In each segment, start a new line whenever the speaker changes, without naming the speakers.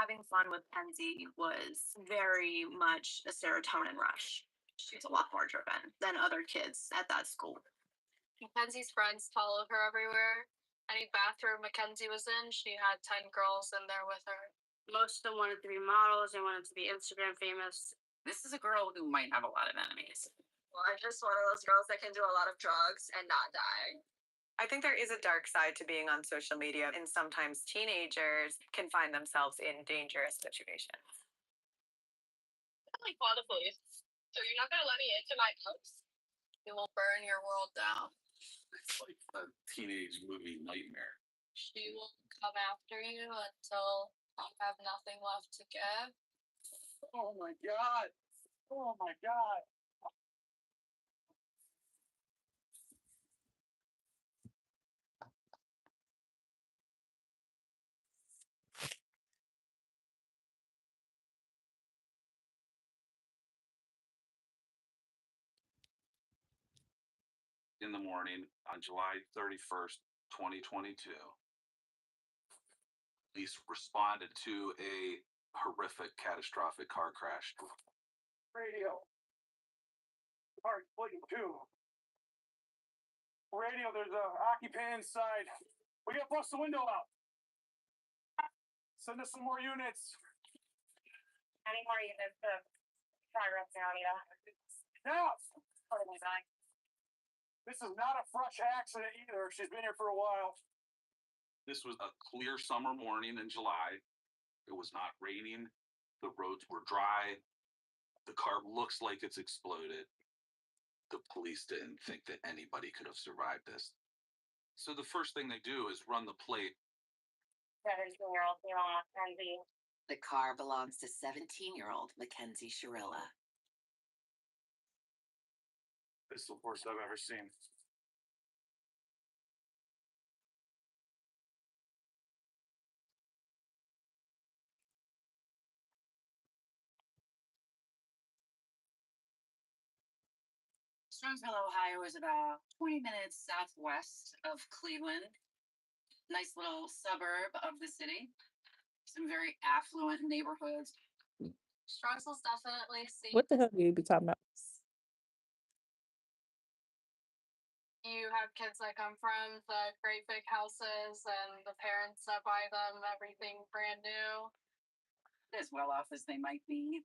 Having fun with Kenzie was very much a serotonin rush. She was a lot more driven than other kids at that school. Mackenzie's friends followed her everywhere. Any bathroom Mackenzie was in, she had 10 girls in there with her. Most of them wanted to be models and wanted to be Instagram famous. This is a girl who might have a lot of enemies. Well, I'm just one of those girls that can do a lot of drugs and not die. I think there is a dark side to being on social media, and sometimes teenagers can find themselves in dangerous situations. I call the police. So you're not going to let me into my house? It will burn your world down.
It's like a teenage movie nightmare.
She will come after you until you have nothing left to give.
Oh my God. Oh my God. In the morning on July 31st, 2022, police responded to a horrific, catastrophic car crash. Radio. Car splitting two. Radio, there's a occupant inside. We gotta bust the window out. Send us some more units.
Any more units to progress now,
Now!
Totally fine.
This is not a fresh accident either. She's been here for a while. This was a clear summer morning in July. It was not raining. The roads were dry. The car looks like it's exploded. The police didn't think that anybody could have survived this. So the first thing they do is run the plate.
17-year-old female Mackenzie.
The car belongs to 17-year-old Mackenzie Shirilla.
This is the worst I've ever seen.
Strongsville, Ohio is about 20 minutes southwest of Cleveland. Nice little suburb of the city. Some very affluent neighborhoods.
Strongsville's definitely safe.
What the hell do you be talking about?
You have kids that come from the great big houses and the parents that buy them everything brand new.
As well off as they might be,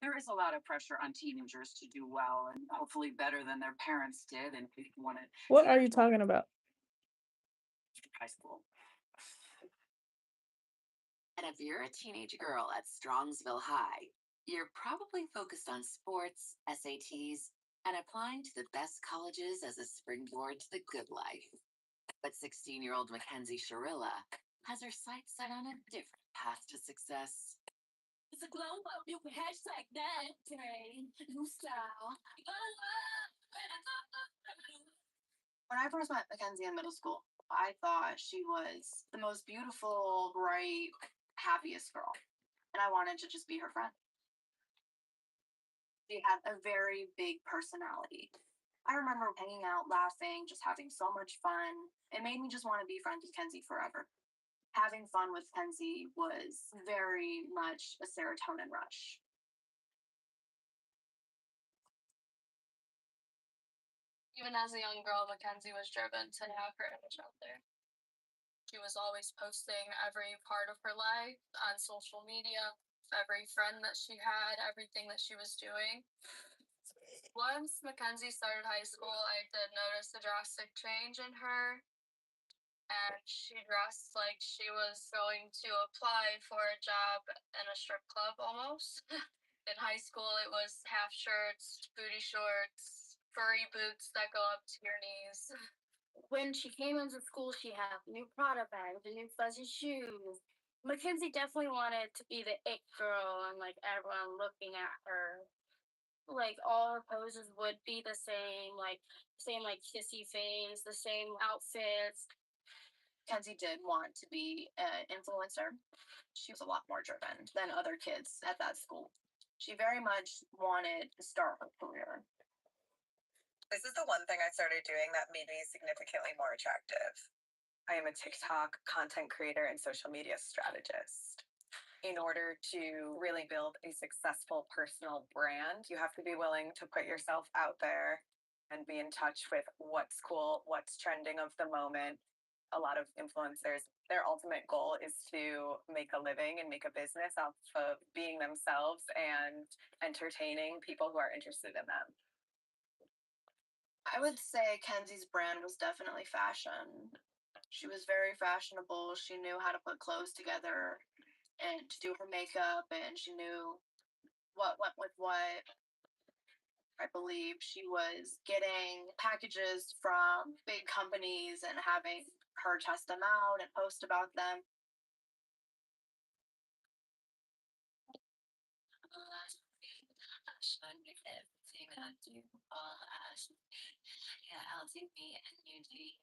there is a lot of pressure on teenagers to do well and hopefully better than their parents did. And if you want to
What are you talking about?
high school. And if you're a teenage girl at Strongsville High, you're probably focused on sports, SATs, and applying to the best colleges as a springboard to the good life. But 16-year-old Mackenzie Shirilla has her sights set on a different path to success.
It's a glow up, you can hashtag that train, new style. When I first met Mackenzie in middle school, I thought she was the most beautiful, bright, happiest girl. And I wanted to just be her friend. She had a very big personality. I remember hanging out, laughing, just having so much fun. It made me just want to be friends with Kenzie forever. Having fun with Kenzie was very much a serotonin rush. Even as a young girl, Mackenzie was driven to have her image out there. She was always posting every part of her life on social media, every friend that she had, everything that she was doing. Once Mackenzie started high school, I did notice a drastic change in her. And she dressed like she was going to apply for a job in a strip club almost. In high school, it was half shirts, booty shorts, furry boots that go up to your knees. When she came into school, she had new Prada bags and new fuzzy shoes. Mackenzie definitely wanted to be the it girl and like everyone looking at her. Like all her poses would be the same kissy face, the same outfits. Kenzie did want to be an influencer. She was a lot more driven than other kids at that school. She very much wanted to start her career.
This is the one thing I started doing that made me significantly more attractive. I am a TikTok content creator and social media strategist. in order to really build a successful personal brand, you have to be willing to put yourself out there and be in touch with what's cool, what's trending of the moment. A lot of influencers, their ultimate goal is to make a living and make a business off of being themselves and entertaining people who are interested in them.
I would say Kenzie's brand was definitely fashion. She was very fashionable. She knew how to put clothes together and to do her makeup, and she knew what went with what. I believe she was getting packages from big companies and having her test them out and post about them.
Everything I do, all yeah, I'll do me and you do you.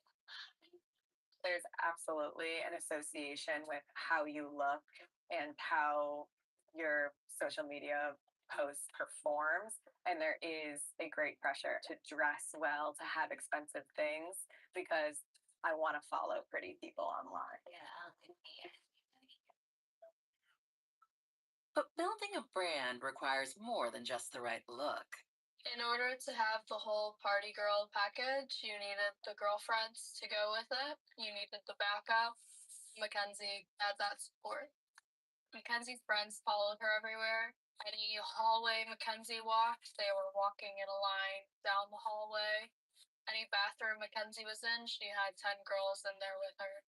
There's absolutely an association with how you look and how your social media post performs. And there is a great pressure to dress well, to have expensive things, because I want to follow pretty people online.
Yeah, I'll do me and you do you. But building a brand requires more than just the right look.
In order to have the whole party girl package, you needed the girlfriends to go with it. You needed the backup. Mackenzie had that support. Mackenzie's friends followed her everywhere. Any hallway Mackenzie walked, they were walking in a line down the hallway. Any bathroom Mackenzie was in, she had 10 girls in there with her.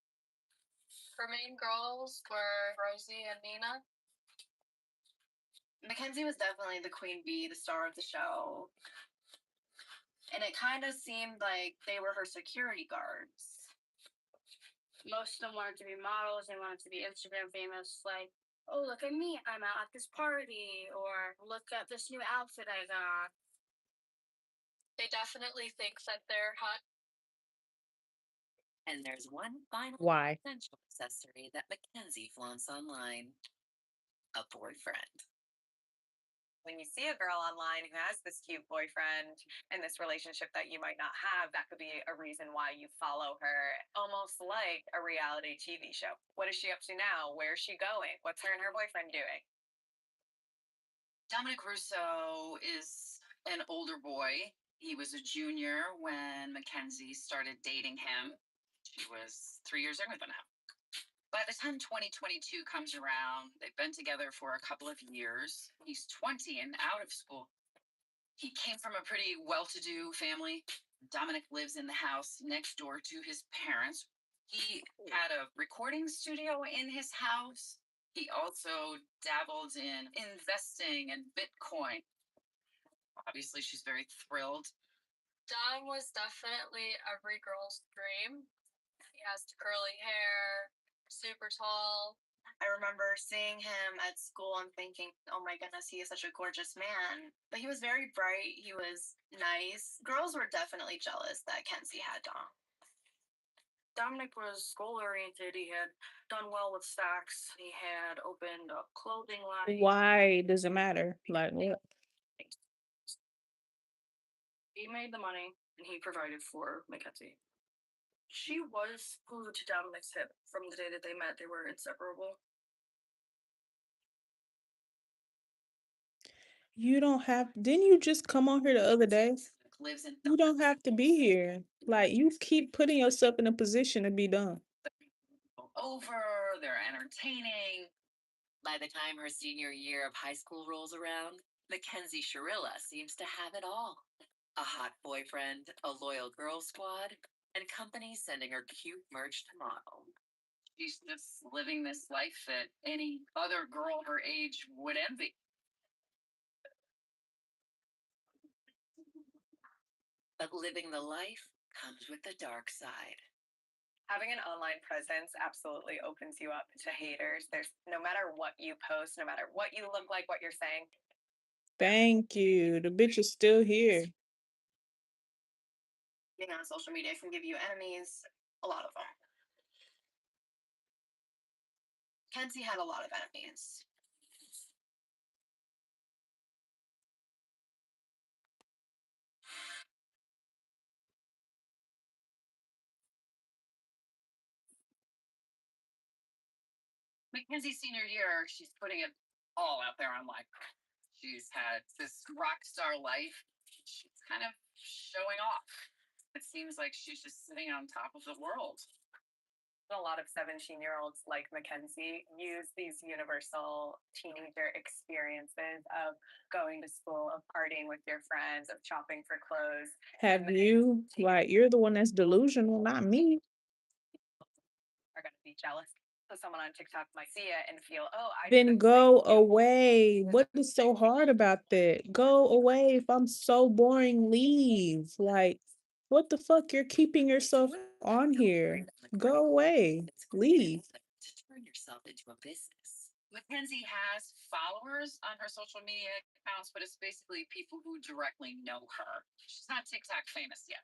Her main girls were Rosie and Nina.
Mackenzie was definitely the queen bee, the star of the show. And it kind of seemed like they were her security guards.
Most of them wanted to be models, they wanted to be Instagram famous, like, oh, look at me, I'm out at this party, or look at this new outfit I got.
They definitely think that they're hot.
And there's one final
Why?
essential accessory that Mackenzie flaunts online: a boyfriend.
When you see a girl online who has this cute boyfriend and this relationship that you might not have, that could be a reason why you follow her, almost like a reality TV show. What is she up to now? Where is she going? What's her and her boyfriend doing?
Dominic Russo is an older boy. He was a junior when Mackenzie started dating him. She was 3 years younger than him. By the time 2022 comes around, they've been together for a couple of years. He's 20 and out of school. He came from a pretty well-to-do family. Dominic lives in the house next door to his parents. He had a recording studio in his house. He also dabbled in investing and Bitcoin. Obviously, she's very thrilled.
Dom was definitely every girl's dream. He has the curly hair, super tall.
I remember seeing him at school and thinking, oh my goodness, he is such a gorgeous man. But he was very bright, he was nice. Girls were definitely jealous that Kenzie had Dom.
Dominic was goal oriented, he had done well with stocks, he had opened a clothing line.
Why does it matter? Like what?
He made the money and he provided for Mackenzie. She was glued to Dominic's hip from the day that they met. They were inseparable.
You don't have. Didn't you just come on here the other day?
Lives in
You don't have to be here. Like you keep putting yourself in a position to be done.
over, they're entertaining.
By the time her senior year of high school rolls around, Mackenzie Sharilla seems to have it all: a hot boyfriend, a loyal girl squad, and companies sending her cute merch to model.
She's just living this life that any other girl her age would envy.
But living the life comes with the dark side.
Having an online presence absolutely opens you up to haters. There's no matter what you post, no matter what you look like, what you're saying.
Thank you. The bitch is still here.
Being on social media can give you enemies, a lot of them. Kenzie had a lot of enemies.
Mackenzie's senior year, she's putting it all out there online. She's had this rock star life. She's kind of showing off. It seems like she's just sitting on top of the world.
A lot of 17-year-olds like Mackenzie use these universal teenager experiences of going to school, of partying with your friends, of shopping for clothes.
Have
And
you, like, you're the one that's delusional, not me.
are going to be jealous. So someone on TikTok might see it and feel, oh, I
Then
did the
go
same too.
away. What is so hard about that? Go away. If I'm so boring, leave. Like, what the fuck? You're keeping yourself on here. Go away. Leave.
To turn yourself into a business.
Mackenzie has followers on her social media accounts, but it's basically people who directly know her. She's not TikTok famous yet.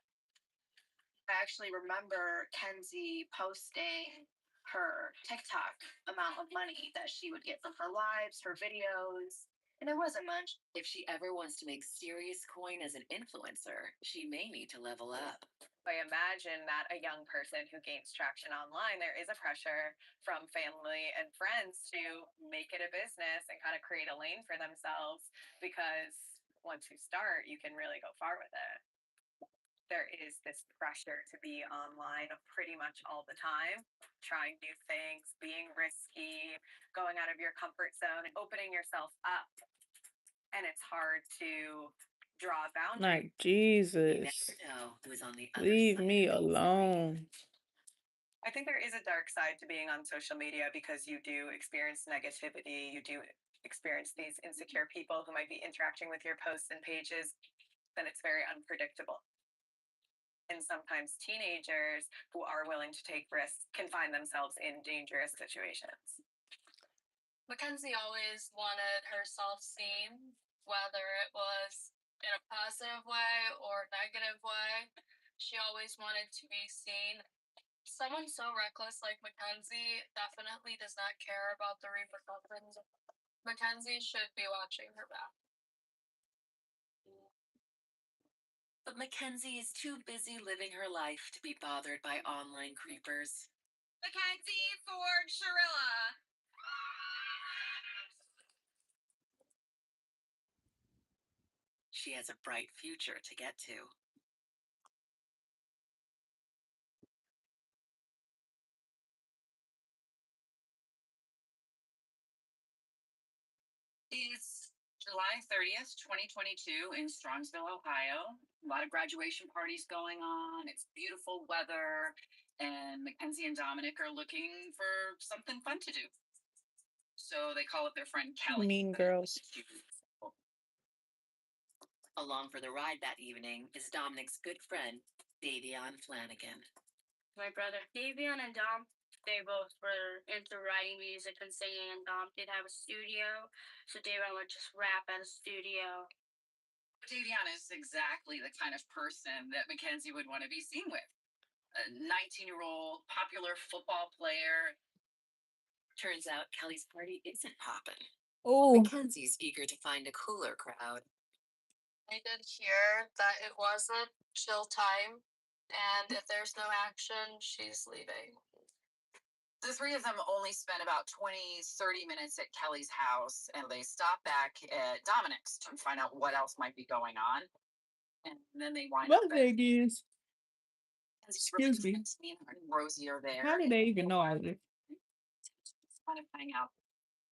I actually remember Kenzie posting her TikTok amount of money that she would get from her lives, her videos, and it wasn't much.
If she ever wants to make serious coin as an influencer, she may need to level up.
I imagine that a young person who gains traction online, there is a pressure from family and friends to make it a business and kind of create a lane for themselves, because once you start, you can really go far with it. There is this pressure to be online pretty much all the time, trying new things, being risky, going out of your comfort zone, and opening yourself up. And it's hard to draw boundaries.
Like,
You
Jesus.
never know who's on the other
Leave
side
me
of things.
alone.
I think there is a dark side to being on social media, because you do experience negativity. You do experience these insecure people who might be interacting with your posts and pages, and it's very unpredictable. And sometimes teenagers who are willing to take risks can find themselves in dangerous situations.
Mackenzie always wanted herself seen, whether it was in a positive way or negative way. She always wanted to be seen. Someone so reckless like Mackenzie definitely does not care about the repercussions. Mackenzie should be watching her back.
But Mackenzie is too busy living her life to be bothered by online creepers.
Mackenzie Ford Sharilla.
She has a bright future to get to.
It's July 30th, 2022 in Strongsville, Ohio. A lot of graduation parties going on. It's beautiful weather, and Mackenzie and Dominic are looking for something fun to do. So they call up their friend Kelly.
Mean Girls.
Along for the ride that evening is Dominic's good friend, Davion Flanagan.
My brother Davion and Dom, they both were into writing music and singing, and Dom did have a studio, so Davion would just rap at a studio.
Davion is exactly the kind of person that Mackenzie would want to be seen with. A 19-year-old popular football player.
Turns out Kelly's party isn't poppin'.
Oh,
Mackenzie's eager to find a cooler crowd.
I did hear that it was a chill time, and if there's no action, she's leaving.
The three of them only spent about 20-30 minutes at Kelly's house, and they stopped back at Dominic's to find out what else might be going on. And then they wind
what
up
thing is?
Mackenzie's
Excuse me.
and Rosie are there.
How did they even know all this?
Just kind of hang out